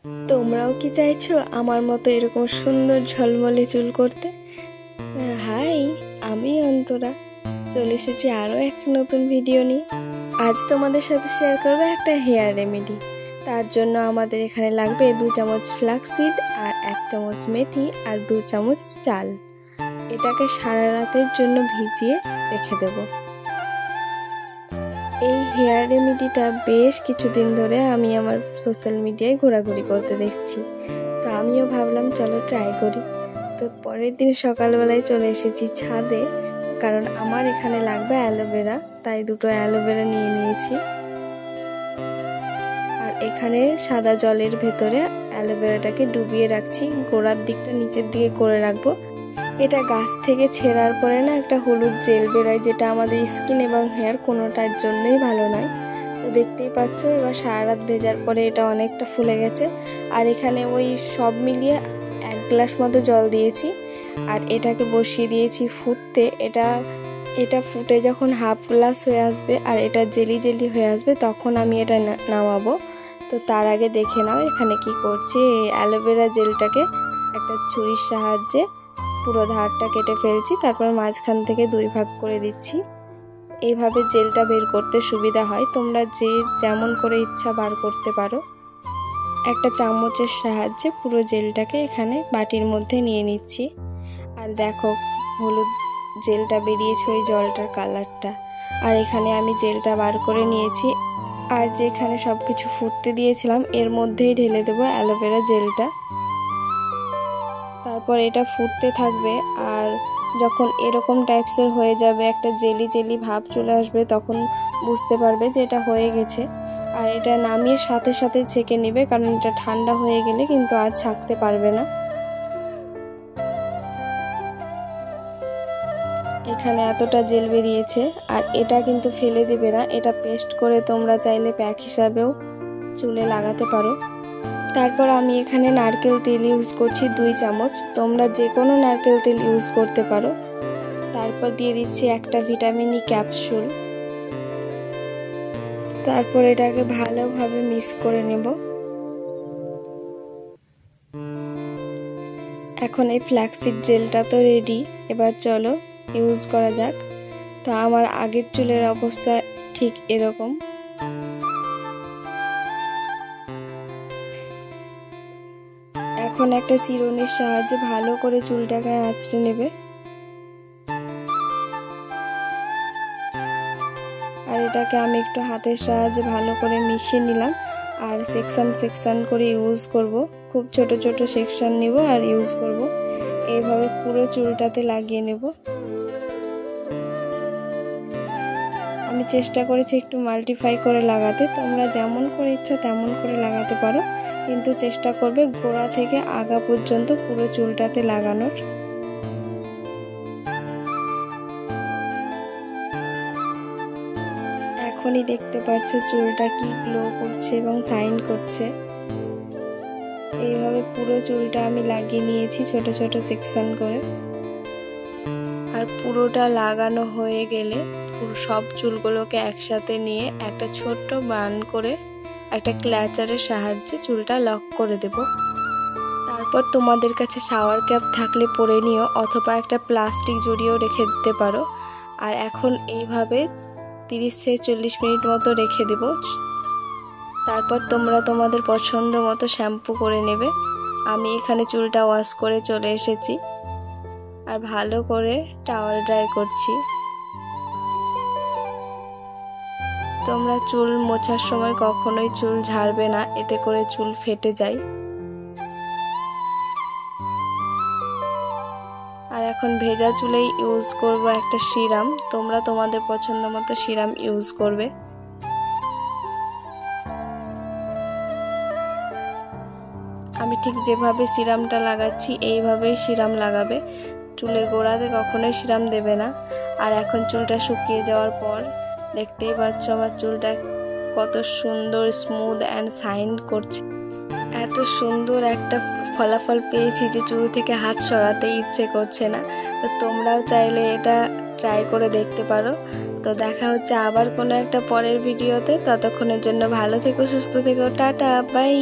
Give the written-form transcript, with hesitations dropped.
তোমরাও কি চাইছো আমার মতো এরকম সুন্দর ঝলমলে চুল করতে? হাই, আমি অন্তরা চলে এসেছি আরও একটা নতুন ভিডিও নিয়ে। আজ তোমাদের সাথে শেয়ার করবো একটা হেয়ার রেমেডি। তার জন্য আমাদের এখানে লাগবে 2 চামচ ফ্লাক্সিড আর 1 চামচ মেথি আর 2 চামচ চাল। এটাকে সারা রাতের জন্য ভিজিয়ে রেখে দেবো। এই হেয়ার রেমেডিটা বেশ কিছুদিন ধরে আমি আমার সোশ্যাল মিডিয়ায় ঘোরাঘুরি করতে দেখছি, তো আমিও ভাবলাম চলো ট্রাই করি। তো পরের দিন সকালবেলায় চলে এসেছি ছাদে, কারণ আমার এখানে লাগবে অ্যালোভেরা, তাই 2টো অ্যালোভেরা নিয়ে নিয়েছি। আর এখানে সাদা জলের ভেতরে অ্যালোভেরাটাকে ডুবিয়ে রাখছি, গোড়ার দিকটা নিচের দিকে করে রাখবো। এটা গাছ থেকে ছেঁড়ার পরে না একটা হলুদ জেল বেরোয়, যেটা আমাদের স্কিন এবং হেয়ার কোনোটার জন্যই ভালো নয়। তো দেখতেই পাচ্ছ, এবার সারা রাত ভেজার পরে এটা অনেকটা ফুলে গেছে। আর এখানে ওই সব মিলিয়ে 1 গ্লাস মতো জল দিয়েছি আর এটাকে বসিয়ে দিয়েছি ফুটতে। এটা ফুটে যখন হাফ গ্লাস হয়ে আসবে আর এটা জেলি জেলি হয়ে আসবে, তখন আমি এটা নামাবো। তো তার আগে দেখে নাও এখানে কি করছি। এই অ্যালোভেরা জেলটাকে একটা ছুরির সাহায্যে পুরো ধারটা কেটে ফেলছি, তারপর মাঝখান থেকে 2 ভাগ করে দিচ্ছি। এইভাবে জেলটা বের করতে সুবিধা হয়, তোমরা যে যেমন করে ইচ্ছা বার করতে পারো। একটা চামচের সাহায্যে পুরো জেলটাকে এখানে বাটির মধ্যে নিয়ে নিচ্ছি। আর দেখো হলুদ জেলটা বেরিয়েছে ওই জলটার কালারটা। আর এখানে আমি জেলটা বার করে নিয়েছি, আর যেখানে সব কিছু ফুটতে দিয়েছিলাম এর মধ্যেই ঢেলে দেবো অ্যালোভেরা জেলটা। তারপর এটা ফুটতে থাকবে, আর যখন এরকম টাইপসের হয়ে যাবে, একটা জেলি জেলি ভাব চলে আসবে, তখন বুঝতে পারবে যে এটা হয়ে গেছে। আর এটা নামিয়ে সাথে সাথে ছেঁকে নেবে, কারণ এটা ঠান্ডা হয়ে গেলে কিন্তু আর ছাঁকতে পারবে না। এখানে এতটা জেল বেরিয়েছে, আর এটা কিন্তু ফেলে দিবে না, এটা পেস্ট করে তোমরা চাইলে প্যাক হিসাবেও চুলে লাগাতে পারো। তারপর আমি এখানে নারকেল তেল ইউজ করছি 2 চামচ, তোমরা যে কোনো নারকেল তেল ইউজ করতে পারো। তারপর দিয়ে দিচ্ছি একটা ভিটামিন ই ক্যাপসুল। তারপর এটাকে ভালোভাবে মিক্স করে নেব। এখন এই ফ্ল্যাক্সিড জেলটা তো রেডি, এবার চলো ইউজ করা যাক। তো আমার আগের চুলের অবস্থা ঠিক এরকম। এখন একটা চিরুনির সাহায্যে ভালো করে চুলটাকে আঁচড়ে নেবে। আর এটাকে আমি একটু হাতের সাহায্যে ভালো করে মিশিয়ে নিলাম, আর সেকশন সেকশন করে ইউজ করব। খুব ছোট ছোট সেকশন নিব আর ইউজ করব। এইভাবে পুরো চুলটাতে লাগিয়ে নেব। আমি চেষ্টা করেছি একটু মাল্টিফাই করে লাগাতে, তোমরা যেমন করে ইচ্ছা তেমন করে লাগাতে পারো, কিন্তু চেষ্টা করবে গোড়া থেকে আগা পর্যন্ত পুরো চুলটাতে লাগানোর। এখনই দেখতে পাচ্ছ চুলটা কি গ্লো করছে এবং শাইন করছে। এইভাবে পুরো চুলটা আমি লাগিয়ে নিয়েছি ছোট ছোট সেকশন করে। আর পুরোটা লাগানো হয়ে গেলে পুরো সব চুলগুলোকে একসাথে নিয়ে একটা ছোট্ট বান করে একটা ক্ল্যাচারের সাহায্যে চুলটা লক করে দেব। তারপর তোমাদের কাছে শাওয়ার ক্যাপ থাকলে পরে নিও, অথবা একটা প্লাস্টিক জড়িয়েও রেখে দিতে পারো। আর এখন এইভাবে 30 থেকে 40 মিনিট মতো রেখে দেব। তারপর তোমরা তোমাদের পছন্দ মতো শ্যাম্পু করে নেবে। আমি এখানে চুলটা ওয়াশ করে চলে এসেছি, আর ভালো করে টাওয়াল ড্রাই করছি। তোমরা চুল মোছার সময় কখনোই চুল ঝাড়বে না, এতে করে চুল ফেটে যায়। আর এখন ভেজা চুলেই ইউজ করব একটা সিরাম, তোমরা তোমাদের পছন্দ মতো সিরাম ইউজ করবে। আমি ঠিক যেভাবে সিরামটা লাগাচ্ছি এইভাবেই সিরাম লাগাবে, চুলের গোড়াতে কখনোই সিরাম দেবে না। আর এখন চুলটা শুকিয়ে যাওয়ার পর দেখতেই পাচ্ছ আমার চুলটা কত সুন্দর স্মুথ অ্যান্ড শাইন করছে। এত সুন্দর একটা ফলাফল পেয়েছি যে চুল থেকে হাত সরাতে ইচ্ছে করছে না। তো তোমরাও চাইলে এটা ট্রাই করে দেখতে পারো। তো দেখা হচ্ছে আবার কোনো একটা পরের ভিডিওতে, ততক্ষণের জন্য ভালো থেকো, সুস্থ থেকো, টাটা, বাই।